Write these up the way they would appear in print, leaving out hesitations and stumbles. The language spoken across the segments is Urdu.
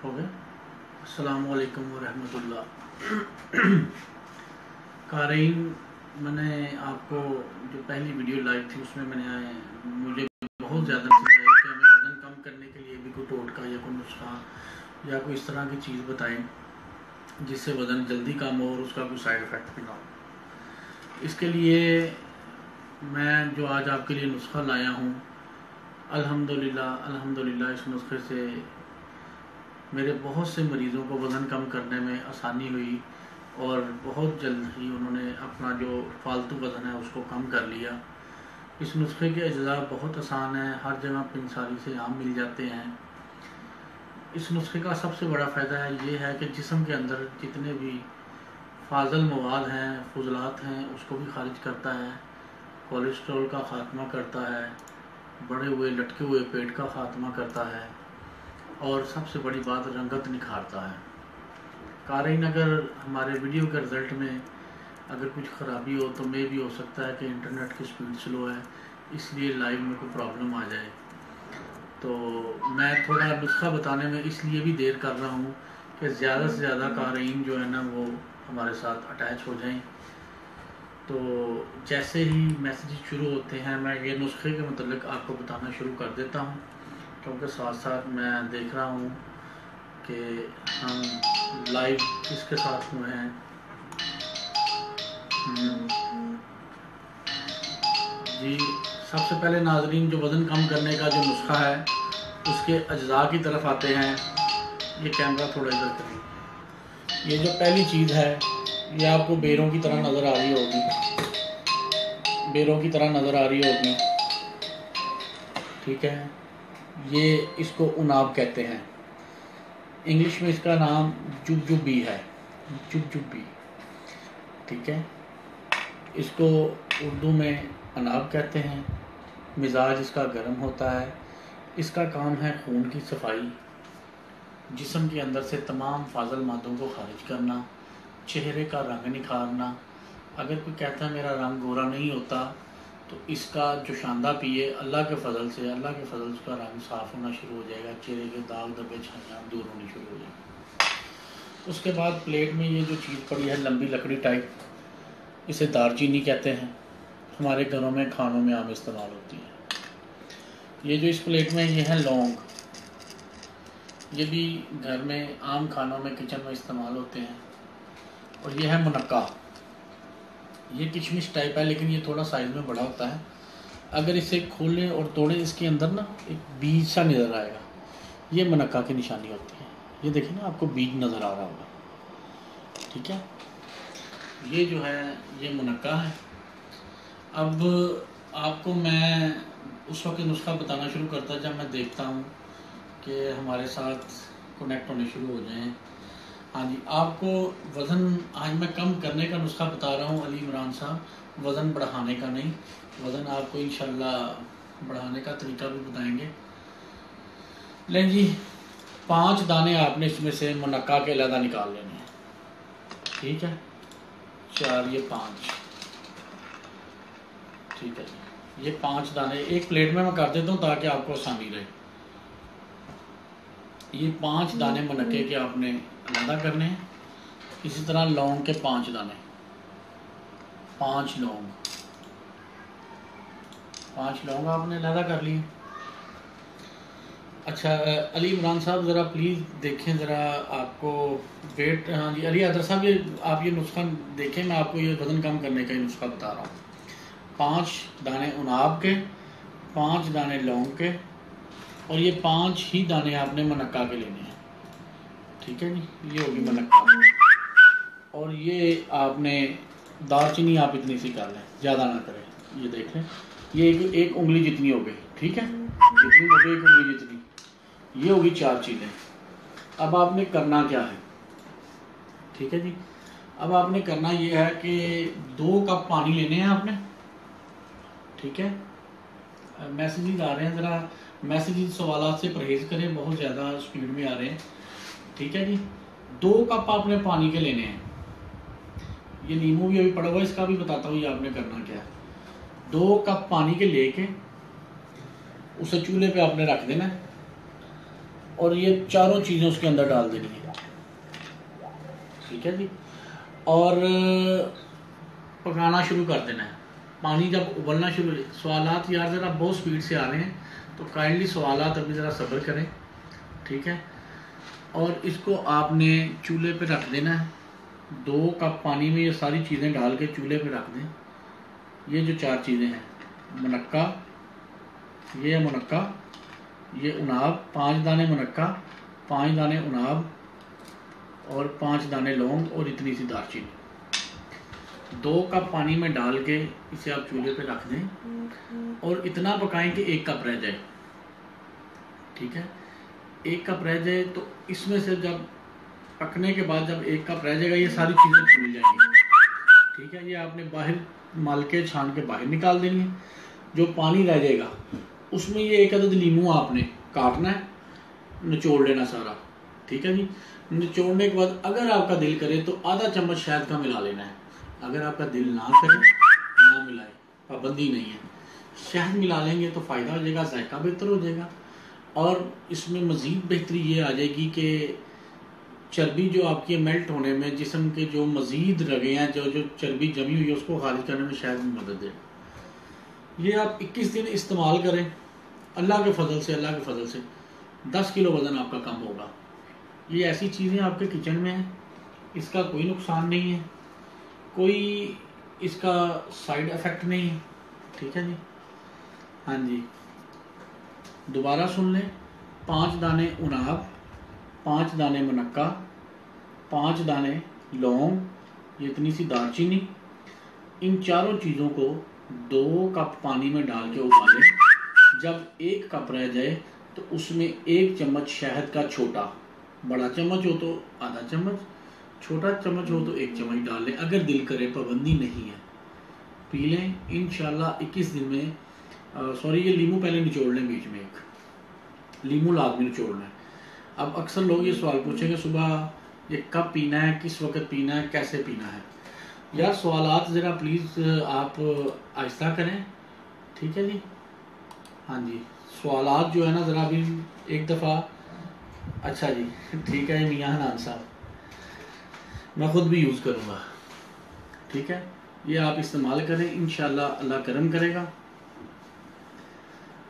ہو گیا۔ السلام علیکم ورحمۃ اللہ۔ قارئین، میں نے آپ کو جو پہلی ویڈیو لائی تھی اس میں مجھے بہت زیادہ مسئلہ ہے کہ ہمیں وزن کم کرنے کے لیے بھی کوئی ٹوٹکا یا کوئی نسخہ یا کوئی اس طرح کی چیز بتائیں جس سے وزن جلدی کم ہو اور اس کا کوئی سائیڈ افیکٹ بھی نہ ہو۔ اس کے لیے میں جو آج آپ کے لیے نسخہ لایا ہوں، الحمدللہ اس نسخے سے میرے بہت سے مریضوں کو وزن کم کرنے میں آسانی ہوئی اور بہت جلد ہی انہوں نے اپنا جو فالتو وزن ہے اس کو کم کر لیا۔ اس نسخے کے اجزاء بہت آسان ہیں، ہر جگہ پنساری سے عام مل جاتے ہیں۔ اس نسخے کا سب سے بڑا فائدہ یہ ہے کہ جسم کے اندر جتنے بھی فاضل مواد ہیں، فضلات ہیں، اس کو بھی خارج کرتا ہے، کولیسٹرول کا خاتمہ کرتا ہے، بڑے ہوئے لٹکے ہوئے پیٹ کا خاتمہ کرتا ہے اور سب سے بڑی بات رنگت نکھارتا ہے۔ قارئین، اگر ہمارے ویڈیو کے رزلٹ میں اگر کچھ خرابی ہو تو بھی ہو سکتا ہے کہ انٹرنیٹ کی سپیڈ سلو ہے، اس لیے لائیو میں کوئی پرابلم آ جائے، تو میں تھوڑا نسخہ بتانے میں اس لیے بھی دیر کر رہا ہوں کہ زیادہ سے زیادہ قارئین جو ہے نا وہ ہمارے ساتھ اٹیچ ہو جائیں۔ تو جیسے ہی میسیجز شروع ہوتے ہیں میں یہ نسخے کے متعلق آپ کو بتانا شروع کر دیتا ہوں، کیونکہ ساتھ ساتھ میں دیکھ رہا ہوں کہ ہم لائیو کس کے ساتھ ہوئے ہیں۔ جی، سب سے پہلے ناظرین جو وزن کم کرنے کا جو نسخہ ہے اس کے اجزاء کی طرف آتے ہیں۔ یہ کیمرہ تھوڑا ادھر کریں۔ یہ جو پہلی چیز ہے یہ آپ کو بیروں کی طرح نظر آ رہی ہوگی، ٹھیک ہے۔ یہ اس کو عناب کہتے ہیں، انگلش میں اس کا نام ججبی ہے، ججبی، ٹھیک ہے۔ اس کو اردو میں عناب کہتے ہیں۔ مزاج اس کا گرم ہوتا ہے۔ اس کا کام ہے خون کی صفائی، جسم کے اندر سے تمام فاضل مادوں کو خارج کرنا، چہرے کا رنگ نکھارنا۔ اگر کوئی کہتا ہے میرا رنگ گورا نہیں ہوتا تو اس کا جوشاندہ پیے، اللہ کے فضل سے اس کا رنگ صاف ہونا شروع ہو جائے گا، چہرے کے داغ دھبے چھائیاں دور ہونی شروع ہو جائیں گی۔ اس کے بعد پلیٹ میں یہ جو چیز پڑی ہے لمبی لکڑی ٹائپ، اسے دار چینی کہتے ہیں، ہمارے گھروں میں کھانوں میں عام استعمال ہوتی ہے۔ یہ جو اس پلیٹ میں یہ ہے لونگ، یہ بھی گھر میں عام کھانوں میں کچن میں استعمال ہوتے ہیں۔ اور یہ ہے منقع، یہ کشمش ٹائپ ہے لیکن یہ تھوڑا سائز میں بڑا ہوتا ہے۔ اگر اسے کھولیں اور توڑیں اس کے اندر نا ایک بیج سا نظر آئے گا، یہ منقع کی نشانی ہوتی ہے۔ یہ دیکھیں نا آپ کو بیج نظر آ رہا ہوگا، ٹھیک ہے۔ یہ جو ہے یہ منقع ہے۔ اب آپ کو میں اس وقت نسخہ بتانا شروع کرتا جب میں دیکھتا ہوں کہ ہمارے ساتھ کنیکٹ ہونے شروع ہو جائیں۔ ہاں جی، آپ کو وزن آج میں کم کرنے کا نسخہ بتا رہا ہوں علی عمران صاحب، وزن بڑھانے کا نہیں۔ وزن آپ کو انشاءاللہ بڑھانے کا طریقہ بھی بتائیں گے۔ لیں جی، 5 دانے آپ نے اس میں سے منقع کے علیحدہ نکال لینے ہیں، ٹھیک ہے۔ 4، یہ 5، ٹھیک ہے جی۔ یہ 5 دانے ایک پلیٹ میں کر دیتا ہوں تاکہ آپ کو آسانی رہے۔ یہ 5 دانے منقع کے آپ نے علیحدہ کرنے ہیں۔ اسی طرح لونگ کے 5 دانے، 5 لونگ آپ نے علیحدہ کر لیے۔ اچھا علی عمران صاحب ذرا پلیز دیکھیں، ذرا آپ کو ویٹ، ہاں جی علی حیدر صاحب آپ یہ نسخہ دیکھیں، میں آپ کو یہ وزن کم کرنے کا یہ نسخہ بتا رہا ہوں۔ 5 دانے عناب کے، 5 دانے لونگ کے، اور یہ 5 ہی دانے آپ نے منقع کے لینے ہیں، ٹھیک ہے جی۔ یہ ہوگی منقع، اور یہ آپ نے دار چینی آپ اتنی سی کر لیں، زیادہ نہ کریں۔ یہ دیکھ لیں، یہ ایک انگلی جتنی ہو گئی، ٹھیک ہے، جتنی ہو گئی ایک انگلی جتنی، یہ ہوگی 4 چیزیں۔ اب آپ نے کرنا کیا ہے، ٹھیک ہے جی۔ اب آپ نے کرنا یہ ہے کہ 2 کپ پانی لینے ہیں آپ نے، ٹھیک ہے۔ میسیجز آ رہے ہیں، ذرا میسیجز سوالات سے پرہیز کریں، بہت زیادہ سپیڈ میں آ رہے ہیں، ٹھیک ہے جی۔ 2 کپ آپ نے پانی کے لینے ہیں۔ یہ لیمو بھی ابھی پڑا ہوا ہے، اس کا بھی بتاتا ہوں یہ آپ نے کرنا کیا ہے۔ 2 کپ پانی کے لے کے اسے چولہے پہ آپ نے رکھ دینا ہے، اور یہ چاروں چیزیں اس کے اندر ڈال دینی ہے، ٹھیک ہے جی، اور پکانا شروع کر دینا ہے۔ پانی جب ابلنا شروع، سوالات یار ذرا بہت سپیڈ سے آ رہے ہیں تو کائنڈلی سوالات ابھی ذرا صبر کریں، ٹھیک ہے۔ اور اس کو آپ نے چولہے پہ رکھ دینا ہے، 2 کپ پانی میں یہ ساری چیزیں ڈال کے چولہے پہ رکھ دیں۔ یہ جو 4 چیزیں ہیں، منقع، یہ ہے منقع، یہ اناب، 5 دانے منقع، 5 دانے اناب اور 5 دانے لونگ اور اتنی سی دار چینی، 2 کپ پانی میں ڈال کے اسے آپ چولہے پہ رکھ دیں اور اتنا پکائیں کہ 1 کپ رہ جائے، ٹھیک ہے۔ 1 کپ رہ جائے تو اس میں سے جب پکنے کے بعد جب 1 کپ رہ جائے گا یہ ساری چیزیں پھول جائیں گی، ٹھیک ہے۔ یہ آپ نے باہر مال کے چھان کے باہر نکال دینی ہے۔ جو پانی رہ جائے گا اس میں یہ 1 عدد لیمو آپ نے کاٹنا ہے، نچوڑ لینا سارا، ٹھیک ہے جی۔ نچوڑنے کے بعد اگر آپ کا دل کرے تو آدھا چمچ شہد کا ملا لینا ہے، اگر آپ کا دل نہ کرے نہ ملائے، پابندی نہیں ہے۔ شہد ملا لیں گے تو فائدہ ہو جائے گا، ذائقہ بہتر ہو جائے گا، اور اس میں مزید بہتری یہ آ جائے گی کہ چربی جو آپ کی میلٹ ہونے میں، جسم کے جو مزید رگے ہیں، جو چربی جمی ہوئی ہے اس کو خارج کرنے میں شاید مدد دے گا۔ یہ آپ 21 دن استعمال کریں، اللہ کے فضل سے 10 کلو وزن آپ کا کم ہوگا۔ یہ ایسی چیزیں آپ کے کچن میں ہیں، اس کا کوئی نقصان نہیں ہے، کوئی اس کا سائیڈ ایفیکٹ نہیں ہے، ٹھیک ہے جی۔ ہاں جی، دوبارہ سن لیں، 5 دانے اناب، 5 دانے منقع، 5 دانے لونگ، یہ اتنی سی دار چینی، ان چاروں چیزوں کو 2 کپ پانی میں ڈال کے ابالیں۔ جب 1 کپ رہ جائے تو اس میں 1 چمچ شہد کا چھوٹا، بڑا چمچ ہو تو آدھا چمچ، چھوٹا چمچ ہو تو 1 چمچ ڈال لیں، اگر دل کرے، پابندی نہیں ہے، پی لیں انشاءاللہ 21 دن میں۔ یہ لیمو پہلے نچوڑ لیں، بیچ میں ایک لیمو لازمی نچوڑنا ہے۔ اب اکثر لوگ یہ سوال پوچھیں گے صبح یہ کب پینا ہے، کس وقت پینا ہے، کیسے پینا ہے؟ یار سوالات ذرا پلیز آپ آہستہ کریں، ٹھیک ہے جی۔ ہاں جی، سوالات جو ہے نا ذرا بھی ایک دفعہ، اچھا جی ٹھیک ہے میاں حنان صاحب، میں خود بھی یوز کروں گا، ٹھیک ہے۔ یہ آپ استعمال کریں، انشاءاللہ اللہ کرم کرے گا۔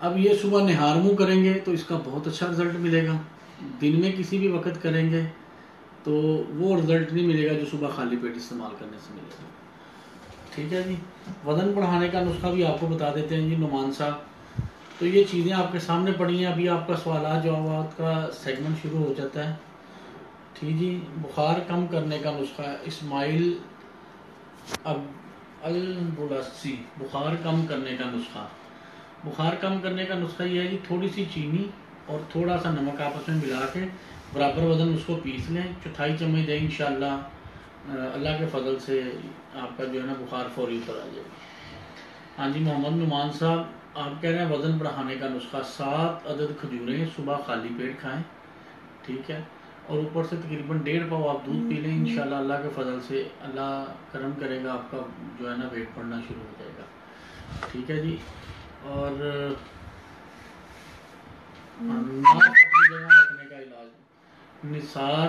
اب یہ صبح نہار منہ کریں گے تو اس کا بہت اچھا رزلٹ ملے گا، دن میں کسی بھی وقت کریں گے تو وہ رزلٹ نہیں ملے گا جو صبح خالی پیٹ استعمال کرنے سے ملے گا، ٹھیک ہے جی۔ وزن بڑھانے کا نسخہ بھی آپ کو بتا دیتے ہیں جی نعمان صاحب۔ تو یہ چیزیں آپ کے سامنے پڑی ہیں، ابھی آپ کا سوالات جوابات کا سیگمنٹ شروع ہو جاتا ہے، ٹھیک جی۔ بخار کم کرنے کا نسخہ، اسماعیل البلاسی، بخار کم کرنے کا نسخہ۔ بخار کم کرنے کا نسخہ یہ ہے جی، تھوڑی سی چینی اور تھوڑا سا نمک آپس میں ملا کے برابر وزن اس کو پیس لیں، 1/4 چمچ دیں، انشاءاللہ اللہ کے فضل سے آپ کا جو ہے نا بخار فوری اتر آ جائے گا۔ ہاں جی، محمد نعمان صاحب آپ کہہ رہے ہیں وزن بڑھانے کا نسخہ، 7 عدد کھجوریں صبح خالی پیٹ کھائیں، ٹھیک ہے، اور اوپر سے تقریباً 1.5 پاؤ آپ دودھ پی لیں، انشاءاللہ اللہ کے فضل سے اللہ کرم کرے گا، آپ کا جو ہے نا ویٹ بڑھنا شروع ہو جائے گا، ٹھیک ہے جی۔ اور ناف اپنی جگہ رکھنے کا علاج، نثار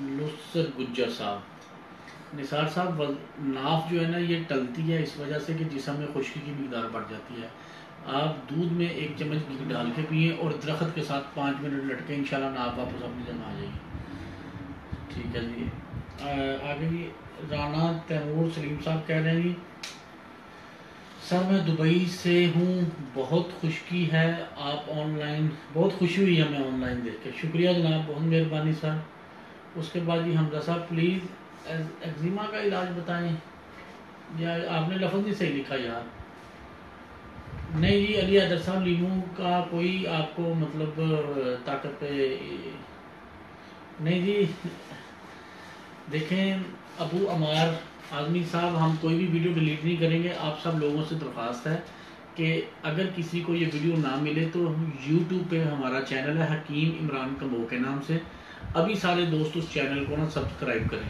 نصرت گجر صاحب، نثار صاحب ناف جو ہے نا یہ ٹلتی ہے اس وجہ سے کہ جسم میں خشکی کی مقدار بڑھ جاتی ہے۔ آپ دودھ میں 1 چمچ گھی ڈال کے پئیں اور درخت کے ساتھ 5 منٹ لٹکیں، انشاءاللہ ناف واپس اپنی جگہ آ جائے گی، ٹھیک ہے جی۔ آگے جی، رانا تیمور سلیم صاحب کہہ رہے ہیں جی سر میں دبئی سے ہوں، بہت خشکی ہے، آپ آن لائن، بہت خوشی ہوئی ہمیں آن لائن دیکھ کے، شکریہ جناب، بہت مہربانی سر۔ اس کے بعد جی حمزہ صاحب پلیز ایگزیما کا علاج بتائیں، یا آپ نے لفظ نہیں صحیح لکھا یار، نہیں جی علی حیدر صاحب، لیمو کا کوئی آپ کو مطلب طاقت پہ نہیں جی۔ دیکھیں ابو عمار اعظمی صاحب، ہم کوئی بھی ویڈیو ڈیلیٹ نہیں کریں گے، آپ سب لوگوں سے درخواست ہے کہ اگر کسی کو یہ ویڈیو نہ ملے تو یوٹیوب پہ ہمارا چینل ہے حکیم عمران کمبو کے نام سے، ابھی سارے دوست اس چینل کو نا سبسکرائب کریں،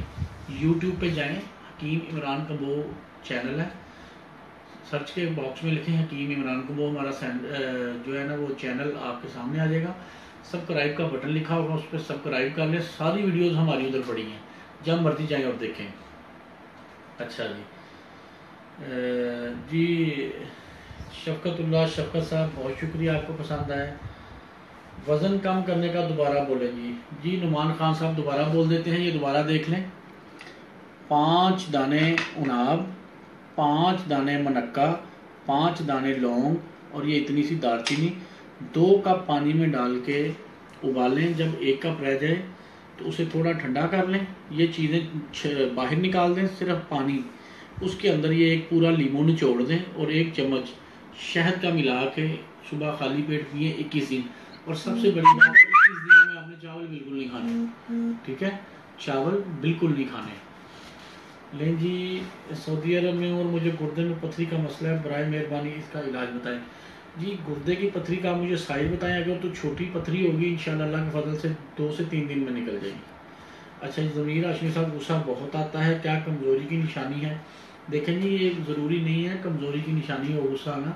یوٹیوب پہ جائیں، حکیم عمران کمبو چینل ہے، سرچ کے باکس میں لکھیں حکیم عمران کمبو، ہمارا جو ہے نا وہ چینل آپ کے سامنے آ جائے گا، سبسکرائب کا بٹن لکھا ہوگا، اس پہ سبسکرائب کر لیں. ساری ویڈیوز ہماری ادھر پڑی ہیں، جب مرضی جائیں اور دیکھیں. اچھا جی شفقت اللہ شفقت صاحب بہت شکریہ، آپ کو پسند آیا. وزن کم کرنے کا دوبارہ بولیں جی نعمان خان صاحب دوبارہ بول دیتے ہیں، یہ دوبارہ دیکھ لیں. 5 دانے اناب، 5 دانے منکا، 5 دانے لونگ اور یہ اتنی سی دار چینی 2 کپ پانی میں ڈال کے ابالیں. جب 1 کپ رہ جائے تو اسے تھوڑا ٹھنڈا کر لیں. یہ چیزیں باہر نکال دیں، صرف پانی اس کے اندر یہ ایک پورا لیموں نچوڑ دیں اور 1 چمچ شہد کا ملا کے صبح خالی پیٹ پئیں 21 دن. اور سب سے بڑی بات ہے 21 دنوں میں آپ نے چاول بالکل نہیں کھانے، ٹھیک ہے، چاول بالکل نہیں کھانے. لیں جی سعودی عرب میں اور مجھے گردے میں پتھری کا مسئلہ ہے، برائے مہربانی اس کا علاج بتائیں. جی گردے کی پتھری کا مجھے سائز بتائیں، اگر تو چھوٹی پتھری ہوگی انشاءاللہ اللہ کے فضل سے 2 سے 3 دن میں نکل جائے گی. اچھا ضمیر ہاشمی صاحب غصہ بہت آتا ہے، کیا کمزوری کی نشانی ہے؟ دیکھیں جی یہ ضروری نہیں ہے کمزوری کی نشانی ہو غصہ آنا.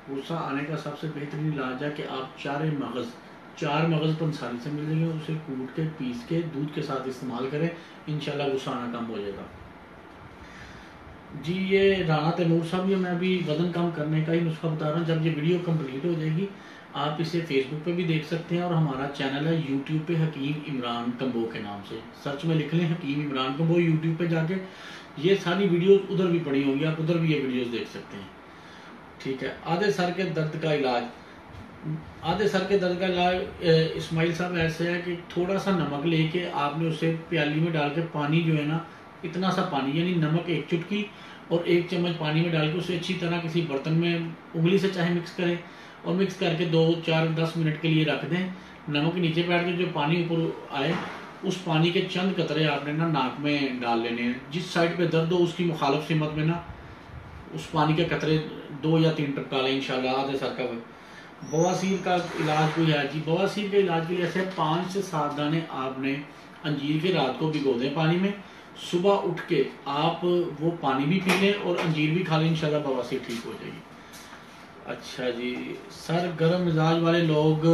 غصہ آنے کا سب سے بہترین علاج ہے کہ آپ 4 مغز پنساری سے مل جائیں گے، اسے کوٹ کے پیس کے دودھ کے ساتھ استعمال کریں، انشاءاللہ غصہ آنا کم ہو جائے گا. جی یہ رانا تیمور صاحب، یہ میں ابھی وزن کم کرنے کا ہی نسخہ بتا رہا ہوں. جب یہ ویڈیو کمپلیٹ ہو جائے گی آپ اسے فیس بک پہ بھی دیکھ سکتے ہیں، اور ہمارا چینل ہے یوٹیوب پہ حکیم عمران کمبو کے نام سے سرچ میں لکھ لیں حکیم عمران کمبو یوٹیوب پہ جا کے. یہ ساری ویڈیوز ادھر بھی پڑی ہوں گی، آپ ادھر بھی یہ ویڈیوز دیکھ سکتے ہیں. ٹھیک ہے. آدھے سر کے درد کا علاج اسماعیل صاحب ایسے ہے کہ تھوڑا سا نمک لے کے آپ نے اسے پیالی میں ڈال کے پانی جو ہے نا اتنا سا پانی یعنی نمک 1 چٹکی اور 1 چمچ پانی میں ڈال کے اسے اچھی طرح کسی برتن میں انگلی سے چاہے مکس کریں اور مکس کر کے 2 4 10 منٹ کے لیے رکھ دیں. نمک نیچے بیٹھ کے جو پانی اوپر آئے اس پانی کے چند قطرے آپ نے نا ناک میں ڈال لینے ہیں. جس سائڈ پہ درد ہو اس کی مخالف سمت میں نا اس پانی کے قطرے 2 یا 3 ٹپکا لیں انشاءاللہ. آدھے سر کا بواسیر کا علاج کوئی ہے جی؟ بواسیر کے علاج کے لیے ایسے 5 سے 7 دانے آپ نے انجیر کے رات کو بھگو دیں پانی میں، صبح اٹھ کے آپ وہ پانی بھی پی لیں اور انجیر بھی کھا لیں، انشاءاللہ بواسیر ٹھیک ہو جائے گی. اچھا جی سر گرم مزاج والے لوگ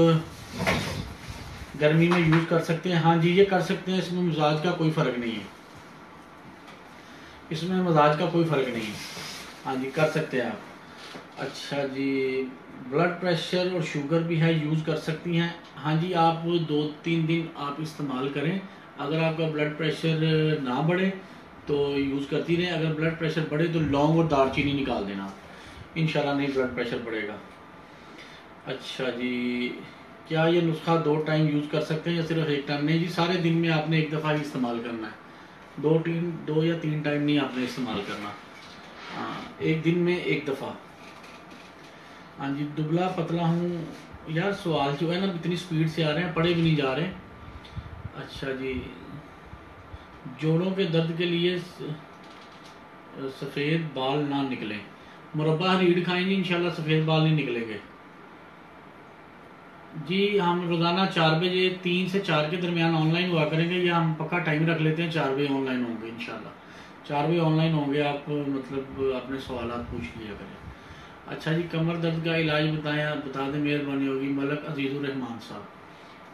گرمی میں یوز کر سکتے ہیں؟ ہاں جی یہ کر سکتے ہیں، اس میں مزاج کا کوئی فرق نہیں ہے، اس میں مزاج کا کوئی فرق نہیں ہے. ہاں جی کر سکتے ہیں آپ. اچھا جی بلڈ پریشر اور شوگر بھی ہے یوز کر سکتی ہیں؟ ہاں جی آپ 2-3 دن آپ استعمال کریں. اگر آپ کا بلڈ پریشر نہ بڑھے تو یوز کرتی رہیں، اگر بلڈ پریشر بڑھے تو لونگ اور دار چینی نکال دینا، انشاءاللہ نہیں بلڈ پریشر بڑھے گا. اچھا جی کیا یہ نسخہ 2 ٹائم یوز کر سکتے ہیں یا صرف 1 ٹائم؟ نہیں جی سارے دن میں آپ نے 1 دفعہ ہی استعمال کرنا ہے، 2 یا 3 ٹائم نہیں آپ نے استعمال کرنا. ہاں 1 دن میں 1 دفعہ. ہاں جی دبلا پتلا ہوں یار، سوال جو ہے نا اتنی سپیڈ سے آ رہے ہیں پڑھے بھی نہیں جا رہے. اچھا جی جوڑوں کے درد کے لیے سفید بال نہ نکلیں، مربع ریڑھ کھائیں گے انشاءاللہ سفید بال نہیں نکلیں گے. جی ہم روزانہ 4 بجے 3 سے 4 کے درمیان آن لائن ہوا کریں گے، یا ہم پکا ٹائم رکھ لیتے ہیں 4 بجے آن لائن ہوں گے انشاءاللہ. 4 بجے آن لائن ہوں گے، آپ مطلب اپنے سوالات پوچھ لیا کریں. اچھا جی کمر درد کا علاج بتائیں، بتا دیں مہربانی ہوگی. ملک عزیز الرحمان صاحب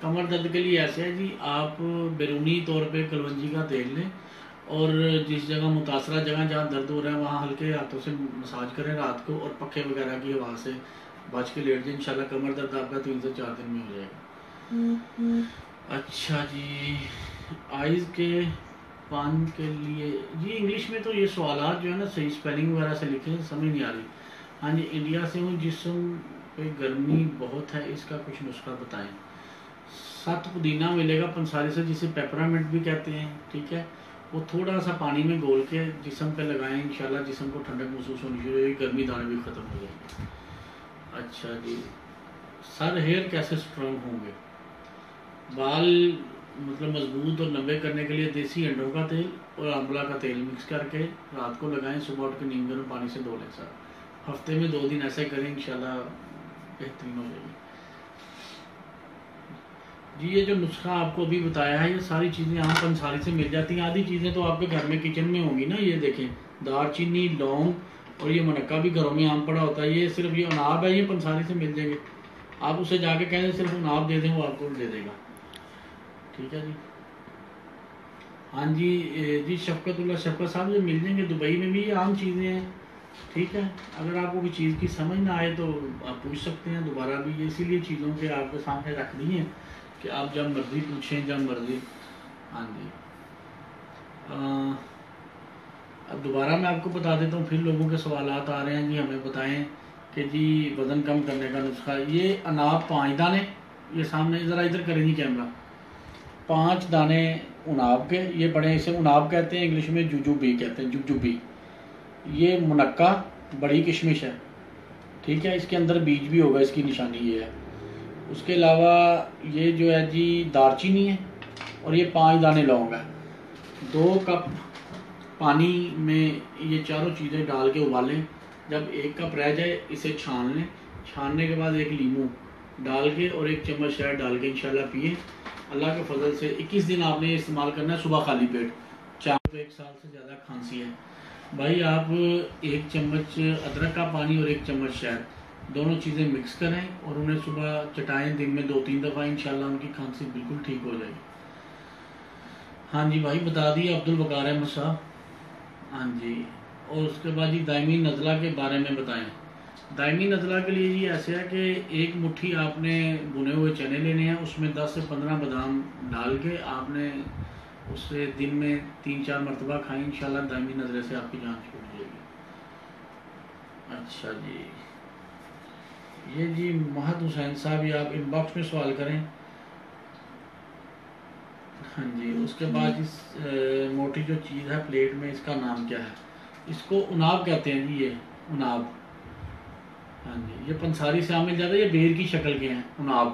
کمر درد کے لیے ایسے ہے جی آپ بیرونی طور پہ کلونجی کا تیل لیں اور جس جگہ متاثرہ جگہ جہاں درد ہو رہا ہے وہاں ہلکے ہاتھوں سے مساج کریں رات کو، اور پکے وغیرہ کی ہوا سے بچ کے لیٹ جائیں، انشاءاللہ کمر درد آپ کا 3 سے 4 دن میں ہو جائے گا. اچھا جی آئز کے پان کے لیے جی انگلش میں تو یہ سوالات جو ہے نا صحیح سپیلنگ وغیرہ سے لکھیں، سمجھ نہیں آ رہی. ہاں جی انڈیا سے ہوں، جسم پہ گرمی بہت ہے، اس کا کچھ نسخہ بتائیں. 7 پودینہ ملے گا پنساری سے جسے پیپرامنٹ بھی کہتے ہیں، ٹھیک ہے، وہ تھوڑا سا پانی میں گھول کے جسم پہ لگائیں، انشاءاللہ جسم کو ٹھنڈک محسوس ہونی شروع ہوگی، گرمی دانے بھی ختم ہو جائیں گے. اچھا جی سر ہیئر کیسے سٹرانگ ہوں گے؟ بال مطلب مضبوط اور لمبے کرنے کے لیے دیسی انڈوں کا تیل اور آملہ کا تیل مکس کر کے رات کو لگائیں، صبح اٹھ کے نیم گرم پانی سے دھو لیں. سر ہفتے میں 2 دن ایسے کریں، انشاءاللہ بہترین ہو جائے گی. جی یہ جو نسخہ آپ کو ابھی بتایا ہے یہ ساری چیزیں عام پنساری سے مل جاتی ہیں، آدھی چیزیں تو آپ کے گھر میں کچن میں ہوں گی نا. یہ دیکھیں دار چینی، لونگ اور یہ منکا بھی گھروں میں عام پڑا ہوتا ہے. یہ صرف یہ اناب ہے، یہ پنساری سے مل جائیں گے. آپ اسے جا کے کہیں صرف اناب دے دیں، وہ آپ کو دے دے گا. ٹھیک ہے جی. ہاں جی شفقت اللہ شفقت صاحب جو مل جائیں گے دبئی میں بھی، یہ عام چیزیں ہیں. ٹھیک ہے، اگر آپ کو کوئی چیز کی سمجھ نہ آئے تو آپ پوچھ سکتے ہیں دوبارہ بھی. اسی لیے چیزوں کے آپ کے سامنے رکھ دی ہیں کہ آپ جب مرضی پوچھیں، جب مرضی. ہاں جی. اب دوبارہ میں آپ کو بتا دیتا ہوں، پھر لوگوں کے سوالات آ رہے ہیں جی ہمیں بتائیں کہ جی وزن کم کرنے کا نسخہ. یہ اناب 5 دانے، یہ سامنے ذرا ادھر کریں گی کیمرہ. 5 دانے اناب کے، یہ بڑے اسے اناب کہتے ہیں، انگلش میں جوجوبی کہتے ہیں، جوجوبی. یہ منقع بڑی کشمش ہے. ٹھیک ہے، اس کے اندر بیج بھی ہوگا، اس کی نشانی یہ ہے. اس کے علاوہ یہ جو ہے جی دار چینی ہے، اور یہ 5 دانے لونگ ہے. 2 کپ پانی میں یہ چاروں چیزیں ڈال کے ابالیں. جب 1 کپ رہ جائے اسے چھان لیں. چھاننے کے بعد 1 لیموں ڈال کے اور 1 چمچ شہد ڈال کے انشاءاللہ پئیں. اللہ کے فضل سے 21 دن آپ نے یہ استعمال کرنا ہے، صبح خالی پیٹ. 1 سال سے زیادہ کھانسی ہے بھائی، آپ 1 چمچ ادرک کا پانی اور 1 چمچ شہد، دونوں چیزیں مکس کریں اور انہیں صبح چٹائیں دن میں 2-3 دفعہ. انشاءاللہ ان کی کھانسی بالکل ٹھیک ہو جائے گی. ہاں جی بھائی بتا دیے عبد البقار احمد صاحب. ہاں جی. اور اس کے بعد جی دائمی نزلہ کے بارے میں بتائیں. دائمی نزلہ کے لیے جی ایسے ہے کہ 1 مٹھی آپ نے بھنے ہوئے چنے لینے ہیں، اس میں 10 سے 15 بادام ڈال کے آپ نے اسے دن میں 3-4 مرتبہ کھائیں. انشاءاللہ دائمی نزلے سے آپ کی جان چھوٹ جائے گی. اچھا جی. یہ جی محمد حسین صاحب، یہ آپ ان باکس میں سوال کریں. ہاں جی. اس کے بعد اس موٹی جو چیز ہے پلیٹ میں، اس کا نام کیا ہے؟ اس کو اناب کہتے ہیں جی. یہ اناب. ہاں جی. یہ پنساری سے مل جاتا ہے، یہ بیر کی شکل کے ہیں اناب.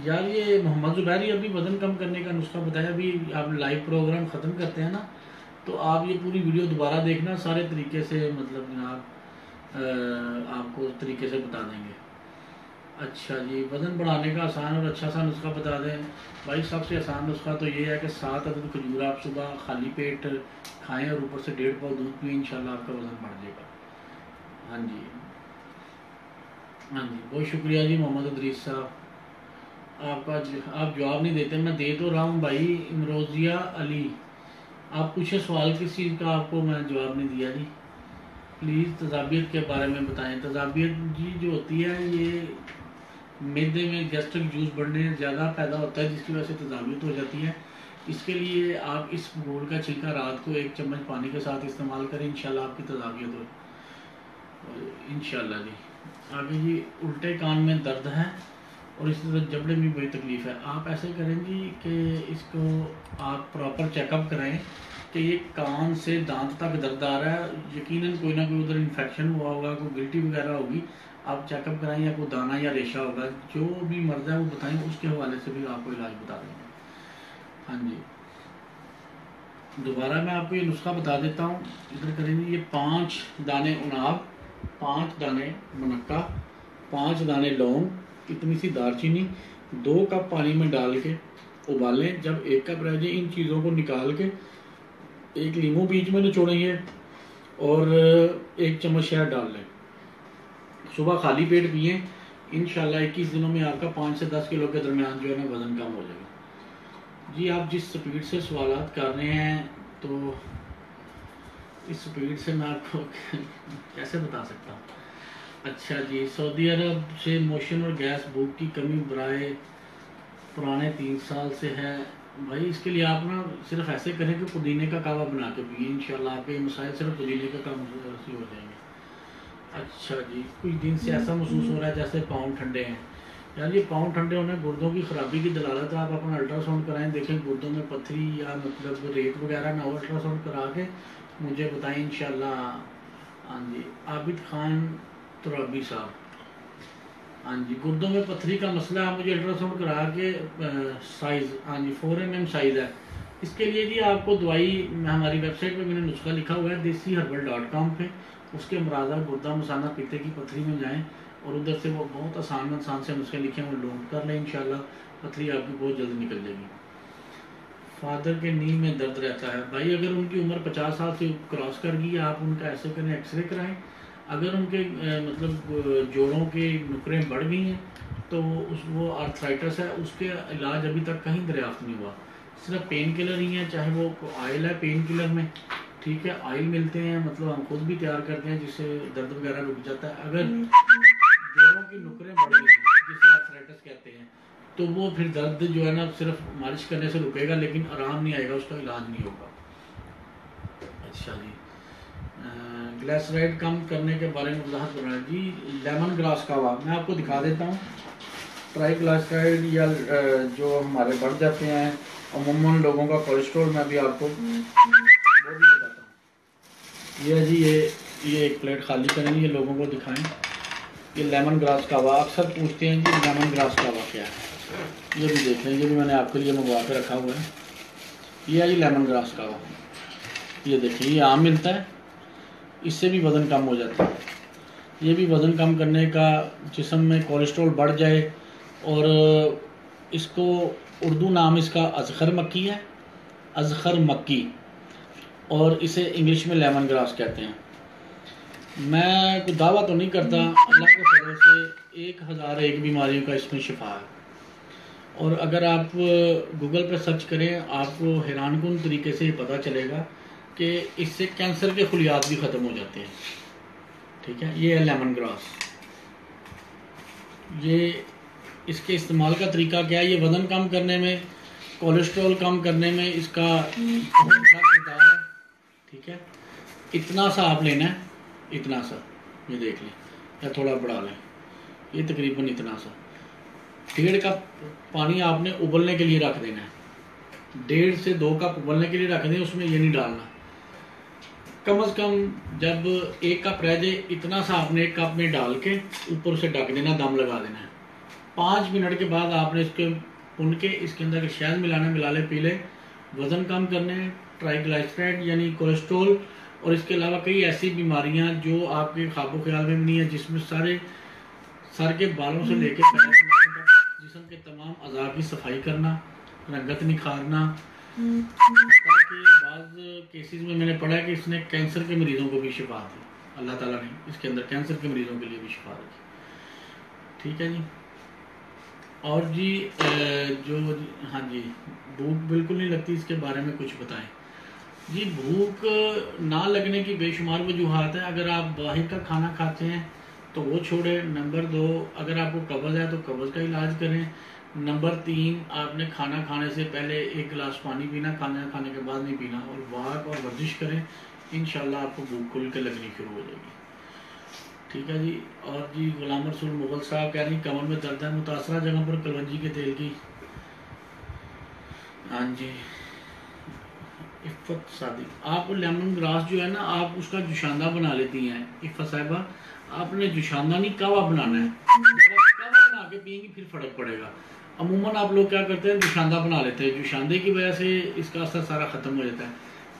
یار یہ محمد زبیر ابھی وزن کم کرنے کا نسخہ بتایا. ابھی آپ لائیو پروگرام ختم کرتے ہیں نا تو آپ یہ پوری ویڈیو دوبارہ دیکھنا، سارے طریقے سے مطلب جناب آپ کو طریقے سے بتا دیں گے. اچھا جی. وزن بڑھانے کا آسان اور اچھا سا نسخہ بتا دیں بھائی. سب سے آسان نسخہ تو یہ ہے کہ 7 عدد کھجور آپ صبح خالی پیٹ کھائیں اور اوپر سے 1.5 پاؤ دودھ پئیں. انشاءاللہ آپ کا وزن بڑھ جائے گا. ہاں جی. ہاں جی. بہت شکریہ جی محمد ادریس صاحب. آپ جواب نہیں دیتے، میں دے تو رہا ہوں بھائی. امروزیہ علی، آپ پوچھیں سوال کس چیز کا، آپ کو میں جواب نہیں دیا جی. پلیز تذابیت کے بارے میں بتائیں. تذابیت جی جو ہوتی ہے یہ معدے میں گیسٹرک جوس بڑھنے زیادہ پیدا ہوتا ہے، جس کی وجہ سے تذابیت ہو جاتی ہے. اس کے لیے آپ اس گول کا چھلکا رات کو 1 چمچ پانی کے ساتھ استعمال کریں. انشاءاللہ آپ کی تذابیت ہو انشاءاللہ جی. آگے جی الٹے کان میں درد ہے اور اس طرح جبڑے میں بڑی تکلیف ہے. آپ ایسے کریں گی کہ اس کو آپ پراپر چیک اپ کرائیں کہ یہ کان سے دانت تک درد آ رہا ہے. یقیناً کوئی نہ کوئی ادھر انفیکشن ہوا ہوگا، کوئی گلٹی وغیرہ ہوگی. آپ چیک اپ کرائیں، یا کوئی دانہ یا ریشہ ہوگا. جو بھی مرض ہے وہ بتائیں، اس کے حوالے سے بھی آپ کو علاج بتا دیں گے. ہاں جی. دوبارہ میں آپ کو یہ نسخہ بتا دیتا ہوں، ادھر کریں گے. یہ 5 دانے اناب، 5 دانے منقع، 5 دانے لونگ، اتنی سی دار چینی، 2 کپ پانی میں ڈال کے ابالیں. جب 1 کپ رہ جائے ان چیزوں کو نکال کے 1 لیموں بیچ میں نچوڑیں گے اور 1 چمچ شہد ڈال لیں. صبح خالی پیٹ پئیں. انشاءاللہ 21 دنوں میں آپ کا 5 سے 10 کلو کے درمیان جو ہے نا وزن کم ہو جائے گا. جی آپ جس سپیڈ سے سوالات کر رہے ہیں تو اس سپیڈ سے میں آپ کو کیسے بتا سکتا ہوں. اچھا جی. سعودی عرب سے موشن اور گیس بھوک کی کمی برائے پرانے 3 سال سے ہے. بھائی اس کے لیے آپ نا صرف ایسے کریں کہ پودینے کا کعوہ بنا کے پئیں. انشاءاللہ آپ کے یہ مسائل صرف پودینے کا کام سے ہو جائیں گے. اچھا جی. کچھ دن سے ایسا محسوس ہو رہا ہے جیسے پاؤں ٹھنڈے ہیں. یار یہ پاؤں ٹھنڈے ہونے گردوں کی خرابی کی دلالت ہے. آپ اپنا الٹرا ساؤنڈ کرائیں، دیکھیں گردوں میں پتھری یا مطلب ریت وغیرہ نہ ہو. الٹرا ساؤنڈ کرا کے مجھے بتائیں انشاءاللہ. ہاں جی. عابد خان ترابی صاحب، ہاں جی. گردوں میں پتھری کا مسئلہ ہے، مجھے الٹرا ساؤنڈ کرا کے سائز، ہاں جی 4 mm سائز ہے. اس کے لیے جی آپ کو دوائی ہماری ویب سائٹ پہ میں نے نسخہ لکھا ہوا ہے desiherbal.com پہ. اس کے مرادہ گردہ مسانہ پیتے کی پتھری میں جائیں اور ادھر سے وہ بہت آسان سے نسخے لکھے ہیں، وہ نوٹ کر لیں. انشاءاللہ پتھری آپ کی بہت جلد نکل جائے گی. فادر کے نی میں درد رہتا ہے. بھائی اگر ان کی عمر 50 سال سے کراس کر گئی، آپ ان کا ایسے کریں ایکس رے کرائیں. اگر ان کے مطلب جوڑوں کی نکریں بڑھ گئی ہیں تو وہ آرتھرائٹس ہے، اس کے علاج ابھی تک کہیں دریافت نہیں ہوا، صرف پین کلر ہی ہیں، چاہے وہ آئل ہے پین کلر میں، ٹھیک ہے، آئل ملتے ہیں، مطلب ہم خود بھی تیار کرتے ہیں جس سے درد وغیرہ رک جاتا ہے۔ اگر جوڑوں کی نکریں بڑھ گئی ہیں جسے آرتھرائٹس کہتے ہیں تو وہ پھر درد جو ہے نا صرف مالش کرنے سے رکے گا لیکن آرام نہیں آئے گا، اس کا علاج نہیں ہوگا۔ اچھا جی، گلیسرائڈ کم کرنے کے بارے میں وضاحت کرنا ہے جی۔ لیمن گراس کہوا میں آپ کو دکھا دیتا ہوں، ٹرائی گلیسرائڈ یا جو ہمارے بڑھ جاتے ہیں عموماً لوگوں کا کولیسٹرول، میں ابھی آپ کو وہ بھی بتاتا ہوں۔ یہ جی یہ ایک پلیٹ خالی کریں گے، یہ لوگوں کو دکھائیں۔ یہ لیمن گراس کہوا اکثر پوچھتے ہیں جی لیمن گراس کہوا کیا ہے، یہ بھی دیکھ لیں، یہ بھی میں نے آپ کے لیے منگوا کے رکھا ہوا ہے۔ یہ ہے جی لیمن گراس کہوا، یہ دیکھیں یہ عام ملتا ہے، اس سے بھی وزن کم ہو جاتا ہے۔ یہ بھی وزن کم کرنے کا، جسم میں کولیسٹرول بڑھ جائے، اور اس کو اردو نام اس کا ازخر مکی ہے، ازخر مکی، اور اسے انگلش میں لیمن گراس کہتے ہیں۔ میں کوئی دعویٰ تو نہیں کرتا، اللہ کے فضل سے 1001 بیماریوں کا اس میں شفا ہے، اور اگر آپ گوگل پہ سرچ کریں آپ کو حیران کن طریقے سے یہ پتہ چلے گا کہ اس سے کینسر کے خلیات بھی ختم ہو جاتے ہیں، ٹھیک ہے۔ یہ ہے لیمن گراس، یہ اس کے استعمال کا طریقہ کیا ہے، یہ وزن کم کرنے میں، کولیسٹرول کم کرنے میں اس کا بہت بڑا کردار ہے، ٹھیک ہے۔ اتنا سا آپ لینا ہے، اتنا سا، یہ دیکھ لیں یا تھوڑا بڑھا لیں، یہ تقریباً اتنا سا، 1.5 کپ پانی آپ نے ابلنے کے لیے رکھ دینا ہے، 1.5 سے 2 کپ ابلنے کے لیے رکھ دیں، اس میں یہ نہیں ڈالنا، کم از کم جب 1 کپ رہ جائے اتنا سا آپ نے 1 کپ میں ڈال کے اوپر سے ڈھک دینا، دم لگا دینا ہے۔ 5 منٹ کے بعد آپ نے اس کے بھون کے اس کے اندر شہد ملانا، ملا لے پی لے، وزن کم کرنے، ٹرائی گلائسرائڈ یعنی کولیسٹرول، اور اس کے علاوہ کئی ایسی بیماریاں جو آپ کے خواب و خیال میں بھی نہیں ہے، جس میں سارے سر کے بالوں سے لے کے پیر کے ناخن تک جسم کے تمام اعضاء کی صفائی کرنا، رنگت نکھارنا، تاکہ بعض کیسز میں نے پڑھا ہے کہ اس نے کینسر کے مریضوں کو بھی شفا دی، اللہ تعالیٰ نے اس کے اندر کینسر کے مریضوں کے لیے بھی شفا رکھی، ٹھیک ہے جی۔ اور جی ہاں جی، بھوک بالکل نہیں لگتی، اس کے بارے میں کچھ بتائیں جی۔ بھوک نہ لگنے کی بے شمار وجوہات ہیں، اگر آپ باہر کا کھانا کھاتے ہیں تو وہ چھوڑیں، نمبر 2 اگر آپ کو قبض ہے تو قبض کا علاج کریں، نمبر 3 آپ نے کھانا کھانے سے پہلے 1 گلاس پانی پینا، کھانا کھانے کے بعد نہیں پینا، اور واک اور ورزش کریں، انشاءاللہ آپ کو بھوک کھل کے لگنی شروع ہو جائے گی، ٹھیک ہے جی۔ اور جی غلام رسول مغل صاحب کہہ رہی ہیں کمر میں درد ہے، متاثرہ جگہ پر کلونجی کے تیل کی، ہاں جی۔ عفت صادق، آپ لیمن گراس جو ہے نا آپ اس کا جوشاندہ بنا لیتی ہیں، عفت صاحبہ آپ نے جوشاندہ نہیں کہوا بنانا ہے، جب آپ کہوا بنا کے پئیں گی پھر فرق پڑے گا۔ عموماً آپ لوگ کیا کرتے ہیں جوشاندہ بنا لیتے ہیں، جوشاندے کی وجہ سے اس کا اثر سارا ختم ہو جاتا ہے۔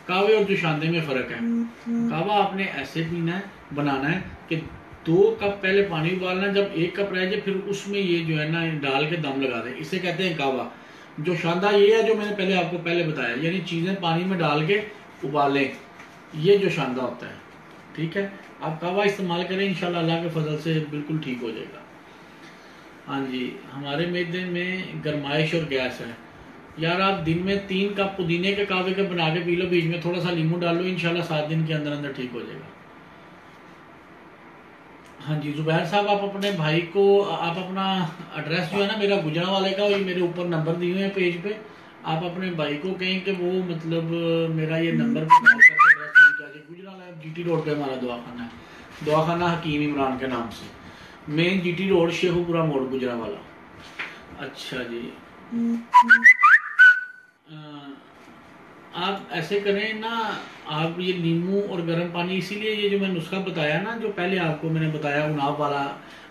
کہوے اور جوشاندے میں فرق ہے، کہوا آپ نے ایسے پینا ہے، بنانا ہے کہ 2 کپ پہلے پانی ابالنا ہے، جب 1 کپ رہ جائے پھر اس میں یہ جو ہے نا ڈال کے دم لگا دیں، اسے کہتے ہیں کہوا۔ جو شاندہ یہ ہے جو میں نے پہلے آپ کو بتایا، یعنی چیزیں پانی میں ڈال کے ابالیں، یہ جو شاندہ ہوتا ہے، ٹھیک ہے۔ آپ کہوا استعمال کریں، انشاءاللہ اللہ کے فضل سے بالکل ٹھیک ہو جائے گا۔ ہاں جی، ہمارے معدے میں گرمائش اور گیس ہے، یار آپ دن میں 3 کپ پودینے کے کہوے کے بنا کے پی لو، بیچ میں تھوڑا سا لیمو ڈال لو، انشاءاللہ 7 دن کے اندر اندر ٹھیک ہو جائے گا۔ ہاں جی زبیر صاحب، آپ اپنے بھائی کو، آپ اپنا ایڈریس جو ہے نا میرا گجرا والے کا، یہ میرے اوپر نمبر دیے ہوئے ہیں پیج پہ، آپ اپنے بھائی کو کہیں کہ وہ مطلب میرا یہ نمبر پہ کال کر کے ایڈریس پہنچا دیں۔ گجرا لائب جی ٹی روڈ پہ ہمارا دواخانہ ہے، دواخانہ حکیم عمران کے نام سے، مین جی ٹی روڈ شیخو پورہ موڑ گجرا والا۔ اچھا جی، آپ ایسے کریں نا، آپ یہ نیمو اور گرم پانی، اسی لیے یہ جو میں نسخہ بتایا نا جو پہلے آپ کو میں نے بتایا اناپ والا،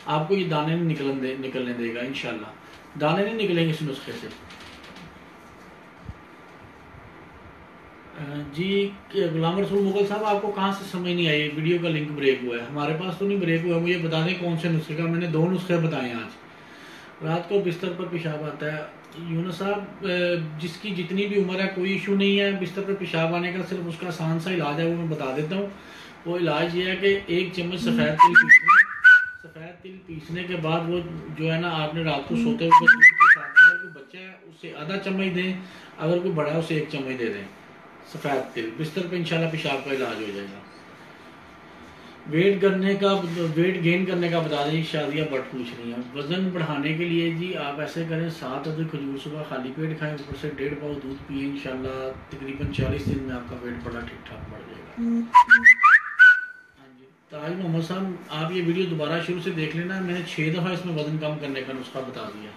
آپ کو یہ دانے نہیں نکلنے دے گا انشاءاللہ، دانے نہیں نکلیں گے اس نسخے سے جی۔ غلام رسول مغل صاحب آپ کو کہاں سے سمجھ نہیں آئی، ویڈیو کا لنک بریک ہوا ہے؟ ہمارے پاس تو نہیں بریک ہوا، مجھے بتا دیں کون سے نسخے کا، میں نے 2 نسخے بتائے ہیں آج۔ رات کو بستر پر پیشاب آتا ہے، یونس صاحب جس کی جتنی بھی عمر ہے کوئی ایشو نہیں ہے بستر پر پیشاب آنے کا، صرف اس کا آسان سا علاج ہے، وہ میں بتا دیتا ہوں۔ وہ علاج یہ ہے کہ 1 چمچ سفید تل پیسنے کے بعد وہ جو ہے نا آپ نے رات کو سوتے ہوئے دودھ کے ساتھ، اگر کوئی بچہ ہے اسے آدھا چمچ دیں، اگر کوئی بڑا ہے اسے 1 چمچ دے دیں سفید تل، بستر پہ انشاءاللہ پیشاب کا علاج ہو جائے گا۔ ویٹ گین کرنے کا بتا دیں، شادیہ بٹ پوچھ رہی ہیں۔ وزن بڑھانے کے لیے جی آپ ایسے کریں 7 عدد کھجور صبح خالی پیٹ کھائیں، اوپر سے 1.5 پاؤ دودھ پئیں، انشاءاللہ تقریباً 40 دن میں آپ کا ویٹ بڑا ٹھیک ٹھاک بڑھ جائے گا۔ ہاں جی تاج محمد صاحب، آپ یہ ویڈیو دوبارہ شروع سے دیکھ لینا، میں نے 6 دفعہ اس میں وزن کم کرنے کا نسخہ بتا دیا۔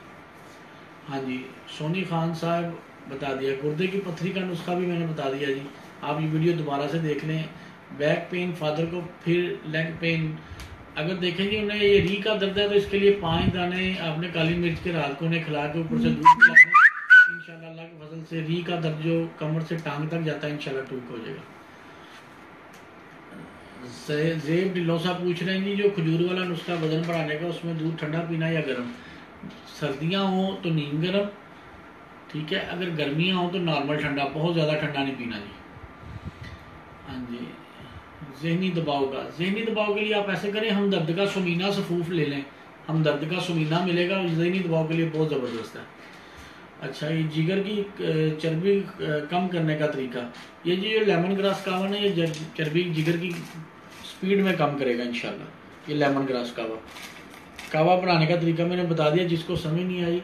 ہاں جی سونی خان صاحب بتا دیا، گردے کی پتھری کا نسخہ بھی میں نے بتا دیا جی، آپ یہ ویڈیو دوبارہ سے دیکھ لیں۔ بیک پین فادر کو، پھر لیگ پین، اگر دیکھیں گے انہیں یہ ری کا درد ہے تو اس کے لیے 5 دانے آپ نے کالی مرچ کے رات کو انہیں کھلا کے اوپر سے دودھ پلا دیں، انشاءاللہ اللہ کے فضل سے ری کا درد جو کمر سے ٹانگ تک جاتا ہے انشاءاللہ ٹھیک ہو جائے گا۔ زیب ڈلو صاحب پوچھ رہے ہیں جی جو کھجور والا نسخہ وزن بڑھانے کا، اس میں دودھ ٹھنڈا پینا یا گرم؟ سردیاں ہوں تو نیم گرم، ٹھیک ہے، اگر گرمیاں ہوں تو نارمل ٹھنڈا، بہت زیادہ ٹھنڈا نہیں پینا جی۔ ہاں جی ذہنی دباؤ کے لیے آپ ایسے کریں، ہمدرد کا سمینہ صفوف لے لیں، ہمدرد کا سمینہ ملے گا، ذہنی دباؤ کے لیے بہت زبردست ہے۔ اچھا یہ جگر کی چربی کم کرنے کا طریقہ، یہ جی یہ لیمن گراس کہوا ہے، یہ چربی جگر کی سپیڈ میں کم کرے گا انشاءاللہ، یہ لیمن گراس کہوا بنانے کا طریقہ میں نے بتا دیا، جس کو سمجھ نہیں آئی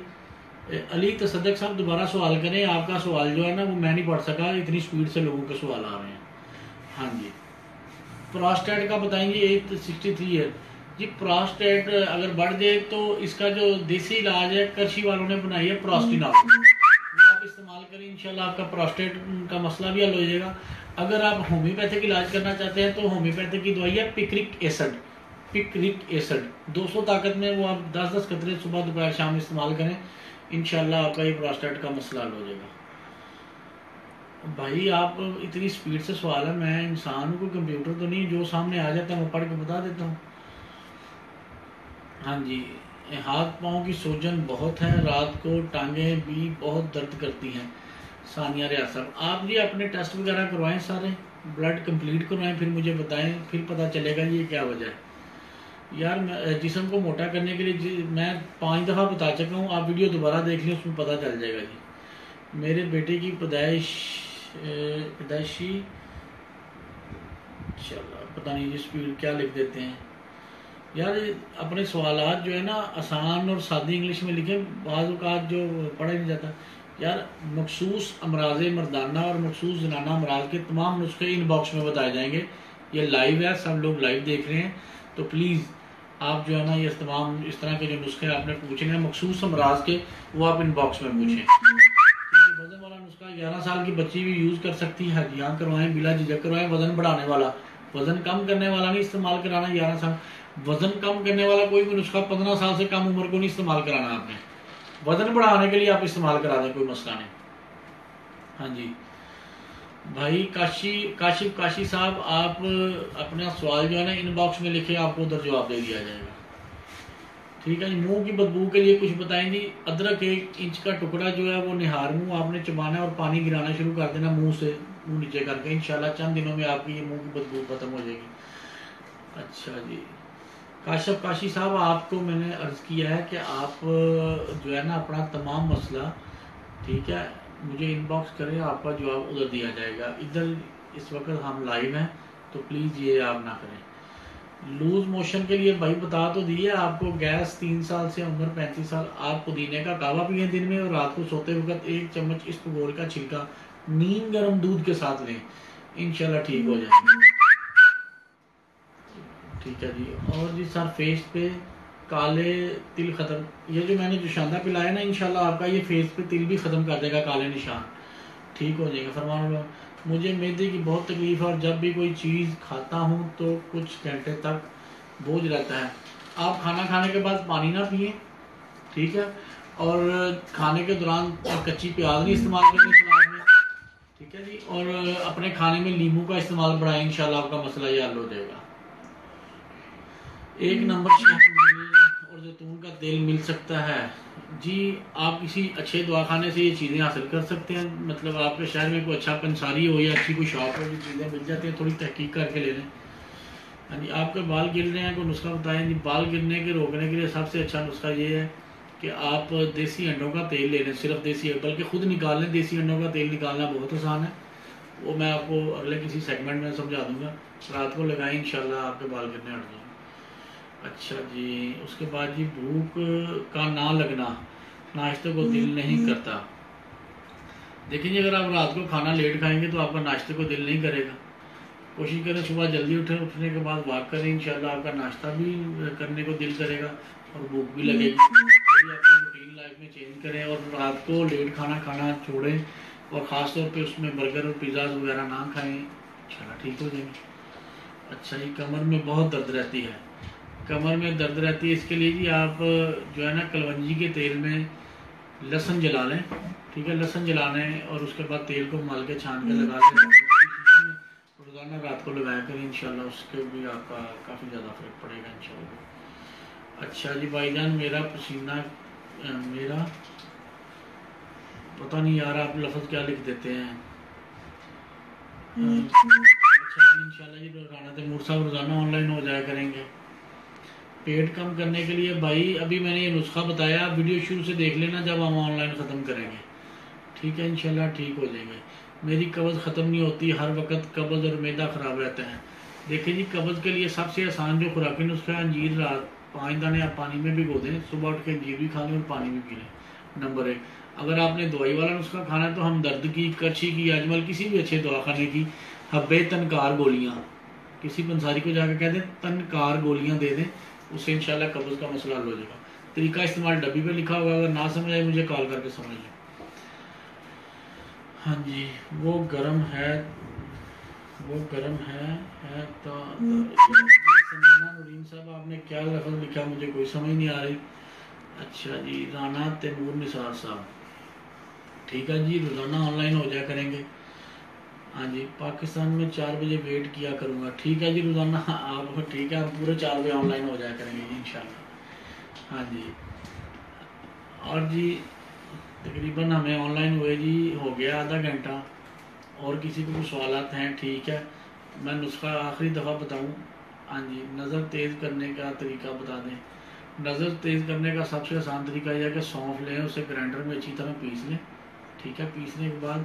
علی تصدق صاحب دوبارہ سوال کریں، آپ کا سوال جو ہے نا وہ میں نہیں پڑھ سکا، اتنی سپیڈ سے لوگوں کے سوال آ رہے ہیں۔ ہاں جی پراسٹیٹ کا بتائیں گے 863 ہے جی، پراسٹیٹ اگر بڑھ جائے تو اس کا جو دیسی علاج ہے کرشی والوں نے بنائی ہے پراسٹینال، وہ آپ استعمال کریں، انشاءاللہ آپ کا پراسٹیٹ کا مسئلہ بھی حل ہو جائے گا۔ اگر آپ ہومیوپیتھک علاج کرنا چاہتے ہیں تو ہومیوپیتھک کی دوائی ہے پکرک ایسڈ 200 طاقت میں، وہ آپ 10 قطرے صبح دوپہر شام استعمال کریں، انشاءاللہ آپ کا یہ پراسٹیٹ کا مسئلہ حل ہو جائے گا۔ بھائی آپ اتنی سپیڈ سے سوال ہے، میں انسان کو کمپیوٹر تو نہیں، جو سامنے آ جاتا ہے میں پڑھ کے بتا دیتا ہوں۔ ہاں جی ہاتھ پاؤں کی سوجن بہت ہے، رات کو ٹانگیں بھی بہت درد کرتی ہیں۔ ثانیہ ریاض صاحب آپ جی اپنے ٹیسٹ وغیرہ کروائیں، سارے بلڈ کمپلیٹ کروائیں، پھر مجھے بتائیں، پھر پتہ چلے گا یہ کیا وجہ ہے۔ یار جسم کو موٹا کرنے کے لیے میں 5 دفعہ بتا چکا ہوں، آپ ویڈیو دوبارہ دیکھ لیں، اس میں پتہ چل جائے گا جی۔ میرے بیٹے کی پیدائشی انشاءاللہ پتہ نہیں جی سپیڈ کیا لکھ دیتے ہیں یار، اپنے سوالات جو ہے نا آسان اور سادی انگلش میں لکھیں، بعض اوقات جو پڑھا نہیں جاتا یار۔ مخصوص امراض مردانہ اور مخصوص زنانہ امراض کے تمام نسخے ان باکس میں بتائے جائیں گے، یہ لائیو ہے، سب لوگ لائیو دیکھ رہے ہیں، تو پلیز آپ جو ہے نا یہ تمام اس طرح کے جو نسخے آپ نے پوچھنے ہیں مخصوص امراض کے، وہ آپ ان باکس میں پوچھیں۔ وزن والا نسخہ 11 سال کی بچی بھی یوز کر سکتی ہے، ہڈیاں کروائیں، بلا جھجک کروائیں۔ وزن بڑھانے والا، وزن کم کرنے والا نہیں استعمال کرانا 11 سال، وزن کم کرنے والا کوئی بھی نسخہ 15 سال سے کم عمر کو نہیں استعمال کرانا آپ نے، وزن بڑھانے کے لیے آپ استعمال کرا دیں، کوئی مسئلہ نہیں۔ ہاں جی بھائی کاشی صاحب آپ اپنا سوال جو ہے نا ان باکس میں لکھیں، آپ کو ادھر جواب دے دیا جائے گا، ٹھیک ہے جی۔ منہ کی بدبو کے لیے کچھ بتائیں جی۔ ادرک 1 انچ کا ٹکڑا جو ہے وہ نہار منہ آپ نے چبانا ہے اور پانی گرانا شروع کر دینا منہ سے، منہ نیچے کر کے، انشاءاللہ چند دنوں میں آپ کی یہ منہ کی بدبو ختم ہو جائے گی۔ اچھا جی کاشی صاحب آپ کو میں نے عرض کیا ہے کہ آپ جو ہے نا اپنا تمام مسئلہ، ٹھیک ہے، مجھے ان باکس کریں، آپ کا جواب ادھر دیا جائے گا۔ ادھر اس وقت ہم لائیو ہیں تو پلیز یہ آپ نہ کریں۔ لوز موشن کے لیے بھائی بتا تو دیے آپ کو، گیس 3 سال سے عمر 35 سال، آپ پودینے کا کہوا پئیں دن میں، اور رات کو سوتے وقت 1 چمچ اسفغول کا چھلکا نیم گرم دودھ کے ساتھ لیں، انشاءاللہ ٹھیک ہو جائے گا، ٹھیک ہے جی۔ اور جی سر فیس پہ کالے تل ختم، یہ جو میں نے جوشاندہ پلایا نا انشاءاللہ آپ کا یہ فیس پہ تل بھی ختم کر دے گا، کالے نشان ٹھیک ہو جائے گا۔ فرمان اللہ مجھے معدے کی بہت تکلیف ہے اور جب بھی کوئی چیز کھاتا ہوں تو کچھ گھنٹے تک بوجھ رہتا ہے۔ آپ کھانا کھانے کے بعد پانی نہ پئیں، ٹھیک ہے، اور کھانے کے دوران کچی پیاز نہیں استعمال کرنی سلاد میں، ٹھیک ہے جی، اور اپنے کھانے میں لیموں کا استعمال بڑھائیں، انشاءاللہ آپ کا مسئلہ یہ حل ہو جائے گا۔ 1 نمبر شہد اور زیتون کا تیل مل سکتا ہے جی، آپ کسی اچھے دواخانے سے یہ چیزیں حاصل کر سکتے ہیں، مطلب آپ کے شہر میں کوئی اچھا پنساری ہو یا اچھی کوئی شاپ ہو، یہ چیزیں مل جاتی ہیں، تھوڑی تحقیق کر کے لے لیں۔ ہاں جی، آپ کے بال گر رہے ہیں کوئی نسخہ بتائیں جی؟ بال گرنے کے روکنے کے لیے سب سے اچھا نسخہ یہ ہے کہ آپ دیسی انڈوں کا تیل لے لیں، صرف دیسی، بلکہ خود نکال لیں، دیسی انڈوں کا تیل نکالنا بہت آسان ہے، وہ میں آپ کو اگلے کسی سیگمنٹ میں سمجھا دوں گا، رات کو لگائیں انشاءاللہ آپ کے بال گرنے ہٹ جائیں گے۔ اچھا جی، اس کے بعد جی بھوک کا نہ لگنا، ناشتے کو دل نہیں کرتا۔ دیکھیں جی، اگر آپ رات کو کھانا لیٹ کھائیں گے تو آپ کا ناشتے کو دل نہیں کرے گا، کوشش کریں صبح جلدی اٹھیں، اٹھنے کے بعد واک کریں، انشاءاللہ آپ کا ناشتہ بھی کرنے کو دل کرے گا اور بھوک بھی لگے گی۔ اپنی روٹین لائف میں چینج کریں اور رات کو لیٹ کھانا کھانا چھوڑیں، اور خاص طور پہ اس میں برگر اور پیزاز وغیرہ نہ کھائیں، انشاءاللہ ٹھیک ہو جائیں گے۔ اچھا جی، کمر میں بہت درد رہتی ہے، کمر میں درد رہتی ہے، اس کے لیے جی آپ جو ہے نا کلونجی کے تیل میں لہسن جلا لیں، ٹھیک ہے، لہسن جلا لیں اور اس کے بعد تیل کو مال کے چھان کے لگا لیں، روزانہ رات کو لگایا کریں، انشاءاللہ اس کے بھی آپ کا کافی زیادہ فرق پڑے گا انشاءاللہ۔ اچھا جی بھائی جان، میرا پسینہ، میرا پتہ نہیں یار آپ لفظ کیا لکھ دیتے ہیں۔ اچھا جی، انشاءاللہ جی روزانہ تیمور صاحب روزانہ آن لائن ہو جایا کریں گے۔ پیٹ کم کرنے کے لیے بھائی ابھی میں نے یہ نسخہ بتایا، آپ ویڈیو شروع سے دیکھ لینا جب ہم آن لائن ختم کریں گے، ٹھیک ہے، انشاءاللہ ٹھیک ہو جائیں گے۔ میری قبض ختم نہیں ہوتی، ہر وقت قبض اور معدہ خراب رہتا ہے۔ دیکھیں جی، قبض کے لیے سب سے آسان جو خوراکی نسخہ ہے، انجیر رات 5 دانے آپ پانی میں بھگو دیں، صبح اٹھ کے انجیر بھی کھا لیں اور پانی بھی پی لیں، نمبر 1۔ اگر آپ نے دوائی والا نسخہ کھانا ہے تو ہم درد کی، کرچھی کی، اجمل کسی بھی اچھے دواخانے کی حبے تنکار گولیاں، کسی پنساری کو جا کے کہہ دیں تنکار گولیاں دے دیں، اس سے انشاءاللہ قبض کا مسئلہ حل ہو جائے گا۔ طریقہ استعمال ڈبی پہ لکھا ہوگا، اگر نہ سمجھ آئے مجھے کال کر کے سمجھ لیں۔ ہاں جی، وہ گرم ہے تو سمینا نورین صاحب آپ نے کیا لفظ لکھا مجھے کوئی سمجھ نہیں آ رہی۔ اچھا جی، رانا تیمور نثار صاحب، ٹھیک ہے جی، روزانہ آن لائن ہو جایا کریں گے۔ ہاں جی، پاکستان میں 4 بجے ویٹ کیا کروں گا، ٹھیک ہے جی، روزانہ آپ ٹھیک ہے، ہم پورے 4 بجے آن لائن ہو جایا کریں گے جی انشاءاللہ۔ ہاں جی، اور جی تقریباً ہمیں آن لائن ہوئے جی ہو گیا آدھا گھنٹہ، اور کسی کو بھی سوالات ہیں ٹھیک ہے، میں نسخہ آخری دفعہ بتاؤں۔ ہاں جی، نظر تیز کرنے کا طریقہ بتا دیں۔ نظر تیز کرنے کا سب سے آسان طریقہ یہ ہے کہ سونف لیں، اسے گرائنڈر میں اچھی طرح پیس لیں، ٹھیک ہے، پیسنے کے بعد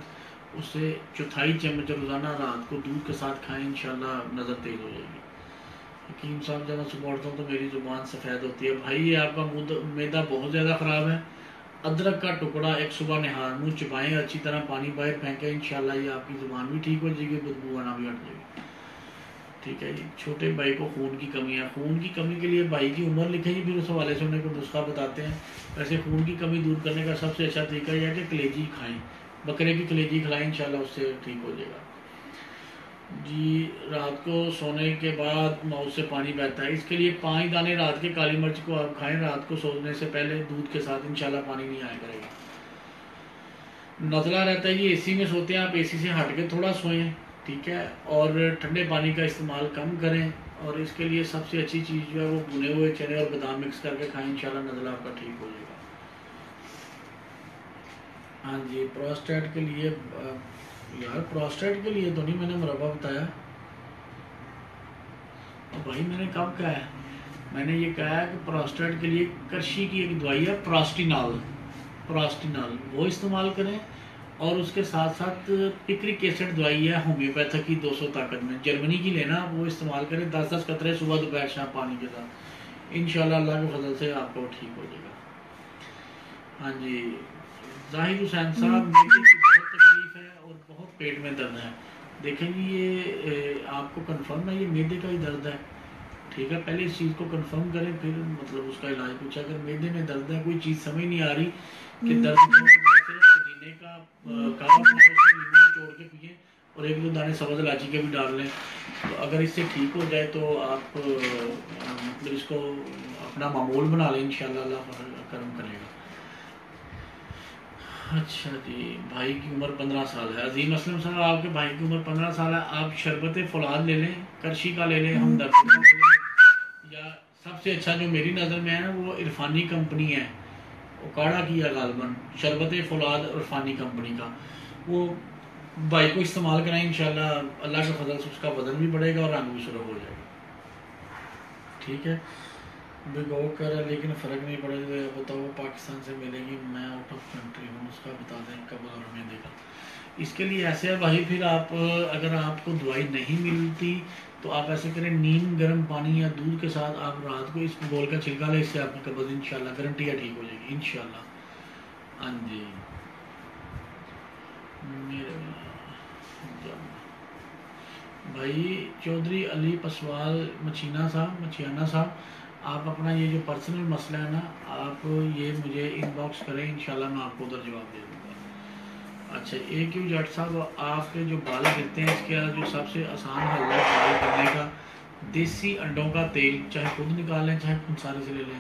اسے 1/4 چمچ روزانہ رات کو دودھ کے ساتھ کھائیں، انشاءاللہ نظر تیز ہو جائے گی۔ حکیم صاحب، جب میں صبح اٹھتا ہوں تو میری زبان سفید ہوتی ہے، بھائی یہ آپ کا معدہ بہت زیادہ خراب ہے، ادرک کا ٹکڑا ایک صبح نہار منہ چبائیں، اچھی طرح پانی باہر پھینکیں، انشاءاللہ یہ آپ کی زبان بھی ٹھیک ہو جائے گی، بدبو آنا بھی ہٹ جائے گی، ٹھیک ہے جی۔ چھوٹے بھائی کو خون کی کمی ہے، خون کی کمی کے لیے بھائی کی عمر لکھیں جی، پھر اس حوالے سے انہیں کو نسخہ بتاتے ہیں۔ ویسے خون کی کمی دور کرنے کا سب سے اچھا طریقہ یہ ہے کہ کلیجی کھائیں، بکرے کی کلیجی کھلائیں، انشاءاللہ اس سے ٹھیک ہو جائے گا جی۔ رات کو سونے کے بعد ماؤس سے پانی بہتا ہے، اس کے لیے 5 دانے رات کے کالی مرچ کو آپ کھائیں رات کو سونے سے پہلے دودھ کے ساتھ، انشاءاللہ پانی نہیں آیا کرے گا۔ نزلہ رہتا ہے جی، اے سی میں سوتے ہیں آپ، اے سی سے ہٹ کے تھوڑا سوئیں، ٹھیک ہے، اور ٹھنڈے پانی کا استعمال کم کریں، اور اس کے لیے سب سے اچھی چیز جو ہے وہ بھنے ہوئے چنے اور بادام مکس کر کے کھائیں، انشاءاللہ نزلہ آپ کا ٹھیک ہو جائے گا۔ ہاں جی، پروسٹیٹ کے لیے، یار پروسٹیٹ کے لیے تو نہیں میں نے مربع بتایا بھائی، میں نے کب کہا ہے؟ میں نے یہ کہا ہے کہ پروسٹیٹ کے لیے کرشی کی ایک دوائی ہے پراسٹینال، وہ استعمال کریں، اور اس کے ساتھ ساتھ پکرک ایسڈ دوائی ہے ہومیوپیتھک کی 200 طاقت میں، جرمنی کی لینا، وہ استعمال کریں 10-10 قطرے صبح دوپہر شام پانی کے ساتھ، انشاءاللہ اللہ کے فضل سے آپ کو ٹھیک ہو جائے گا۔ ہاں جی، زاہد حسین صاحب، میری بہت تکلیف ہے اور بہت پیٹ میں درد ہے، دیکھیں جی یہ آپ کو کنفرم ہے یہ معدے کا ہی درد ہے، ٹھیک ہے، پہلے اس چیز کو کنفرم کریں پھر مطلب اس کا علاج پوچھا، اگر معدے میں درد ہے کوئی چیز سمجھ نہیں آ رہی کہ درد صرف پودینے کا کاڑھا بنا کے اس میں لیمو نچوڑ کے پئیں اور 1-2 دانے سبز الائچی کے بھی ڈال لیں، تو اگر اس سے ٹھیک ہو جائے تو آپ مطلب اس کو اپنا معمول بنا لیں، انشاءاللہ اللہ کرم کرے گا۔ اچھا جی، بھائی کی عمر 15 سال ہے، عظیم اسلم صاحب آپ کے بھائی کی عمر 15 سال ہے، آپ شربت فولاد لے لیں، کرشی کا لے لیں، ہمدرد کا لے لیں، یا سب سے اچھا جو میری نظر میں ہے وہ عرفانی کمپنی ہے، وہ کاڑھا کی ہے غالباً، شربت فولاد عرفانی کمپنی کا، وہ بھائی کو استعمال کریں، انشاءاللہ اللہ کے فضل سے اس کا بدن بھی بڑھے گا اور رنگ بھی سرخ ہو جائے گا۔ ٹھیک ہے، بھگو کر ہے لیکن فرق نہیں پڑے گا، بتاؤ پاکستان سے ملے گی، میں آؤٹ آف کنٹری ہوں، اس کا بتا دیں کب اور ہمیں دے گا۔ اس کے لیے ایسے ہے بھائی، پھر آپ اگر آپ کو دوائی نہیں ملتی تو آپ ایسے کریں، نیم گرم پانی یا دودھ کے ساتھ آپ رات کو اس بول کا چھلکا لیں، اس سے آپ کی قبض انشاءاللہ گارنٹی ہے ٹھیک ہو جائے گی انشاءاللہ۔ ہاں جی میرے بھائی چودھری علی پسوال مچھیانہ صاحب، آپ اپنا یہ جو پرسنل مسئلہ ہے نا، آپ یہ مجھے ان باکس کریں، انشاءاللہ میں آپ کو ادھر جواب دے دوں گا۔ اچھا AQ جٹ صاحب، آپ کے جو بال گرتے ہیں اس کا جو سب سے آسان حل ہے بال کرنے کا، دیسی انڈوں کا تیل، چاہے خود نکالیں چاہے خنساری سے لے لیں،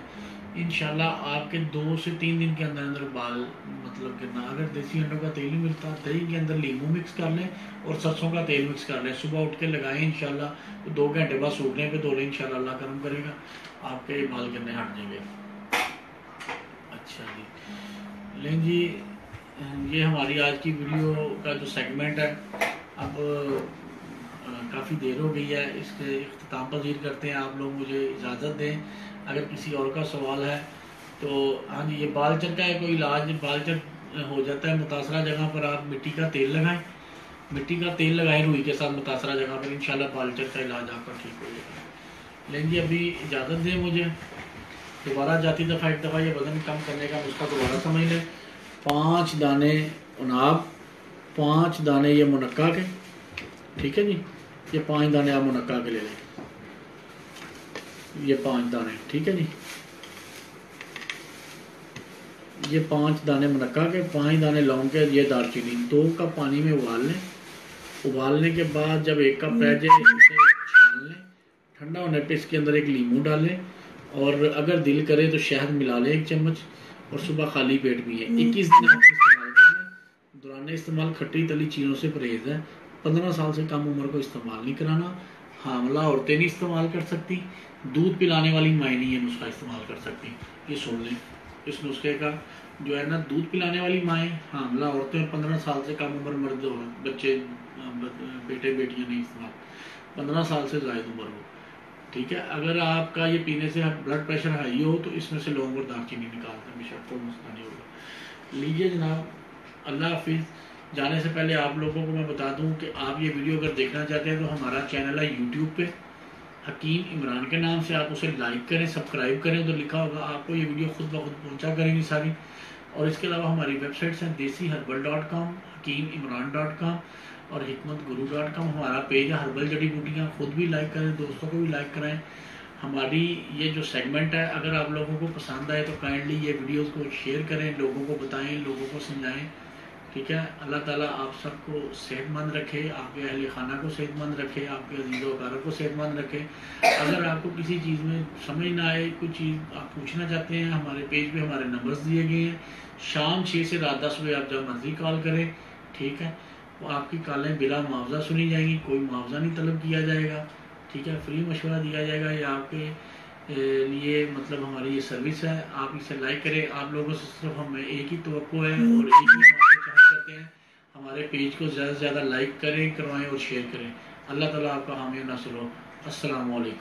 انشاءاللہ آپ کے 2 سے 3 دن کے اندر اندر بال مطلب گرنا۔ اگر دیسی انڈوں کا تیل نہیں ملتا، دہی کے اندر لیموں مکس کر لیں اور سرسوں کا تیل مکس کر لیں، صبح اٹھ کے لگائیں انشاءاللہ، 2 گھنٹے بعد سوکھنے پہ دھو لیں، انشاءاللہ اللہ کرم کرے گا، آپ کے بال گرنے ہٹ جائیں گے۔ اچھا جی لیں جی، یہ ہماری آج کی ویڈیو کا جو سیگمنٹ ہے، اب کافی دیر ہو گئی ہے، اس کے اختتام پذیر کرتے ہیں، آپ لوگ مجھے اجازت دیں، اگر کسی اور کا سوال ہے تو۔ ہاں جی، یہ بالچر کا ہے کوئی علاج، بالچر ہو جاتا ہے متاثرہ جگہ پر آپ مٹی کا تیل لگائیں، مٹی کا تیل لگائیں روئی کے ساتھ متاثرہ جگہ پر، انشاءاللہ بالچر کا علاج آپ کا ٹھیک ہو جائے گا۔ لیں جی ابھی اجازت دیں مجھے، دوبارہ جاتی دفعہ ایک دفعہ یہ وزن کم کرنے کا نسخہ دوبارہ سمجھ لیں۔ 5 دانے اناب، 5 دانے یہ منقع کے، ٹھیک ہے جی، یہ 5 دانے آپ منقع کے لے لیں، یہ 5 دانے، ٹھیک ہے جی، یہ 5 دانے منقع کے، 5 دانے لونگ کے، یہ دار چینی، 2 کپ پانی میں ابال لیں، ابالنے کے بعد جب 1 کپ رہ جائے اسے چھان لیں، ٹھنڈا ہونے پہ اس کے اندر ایک لیموں ڈالیں، اور اگر دل کرے تو شہد ملا لیں 1 چمچ، اور صبح خالی پیٹ پئیں۔ 21 دن آپ استعمال کرنا ہے، دوران استعمال کھٹی تلی چیزوں سے پرہیز ہے، 15 سال سے کم عمر کو استعمال نہیں کرانا، حاملہ عورتیں نہیں استعمال کر سکتی، دودھ پلانے والی مائیں نہیں یہ نسخہ استعمال کر سکتی، یہ سن لیں اس نسخے کا جو ہے نا، دودھ پلانے والی مائیں، حاملہ عورتیں، 15 سال سے کم عمر مرد ہو بچے، بیٹے بیٹیاں نہیں استعمال، 15 سال سے زائد عمر ہو، ٹھیک ہے۔ اگر آپ کا یہ پینے سے بلڈ پریشر ہائی ہو تو اس میں سے لونگ اور دار چینی نکال دیں، بے شک کوئی مسئلہ نہیں ہوگا۔ لیجیے جناب، اللہ حافظ۔ جانے سے پہلے آپ لوگوں کو میں بتا دوں کہ آپ یہ ویڈیو اگر دیکھنا چاہتے ہیں تو ہمارا چینل ہے YouTube پہ، حکیم عمران کے نام سے، آپ اسے لائک کریں، سبسکرائب کریں، تو لکھا ہوگا آپ کو یہ ویڈیو خود بخود پہنچا کریں گی ساری۔ اور اس کے علاوہ ہماری ویب سائٹس ہیں desiherbal.com، حکیمعمران.com اور حکمتگرو.com، ہمارا پیج ہے ہربل جڑی بوٹیاں، خود بھی لائک کریں، دوستوں کو بھی لائک کرائیں۔ ہماری یہ جو سیگمنٹ ہے اگر آپ لوگوں کو پسند آئے تو کائنڈلی یہ ویڈیوز کو شیئر کریں، لوگوں کو بتائیں، لوگوں کو سمجھائیں، ٹھیک ہے۔ اللہ تعالیٰ آپ سب کو صحت مند رکھے، آپ کے اہل خانہ کو صحت مند رکھے، آپ کے عزیز و اقارب کو صحت مند رکھے۔ اگر آپ کو کسی چیز میں سمجھ نہ آئے، کوئی چیز آپ پوچھنا چاہتے ہیں، ہمارے پیج پہ ہمارے نمبرز دیے گئے ہیں، شام 6 سے رات 10 بجے آپ جب مرضی کال کریں، ٹھیک ہے۔ وہ آپ کی کالیں بلا معاوضہ سنی جائیں گی، کوئی معاوضہ نہیں طلب کیا جائے گا، ٹھیک ہے، فری مشورہ دیا جائے گا، یہ آپ کے لیے مطلب ہماری یہ سروس ہے، آپ اسے لائک کریں۔ آپ لوگوں سے صرف ہمیں ایک ہی توقع ہے اور ایک ہی چاہت کرتے ہیں، ہمارے پیج کو زیادہ سے زیادہ لائک کریں، کروائیں اور شیئر کریں۔ اللہ تعالیٰ آپ کا حامی و ناصر ہو۔ السلام علیکم۔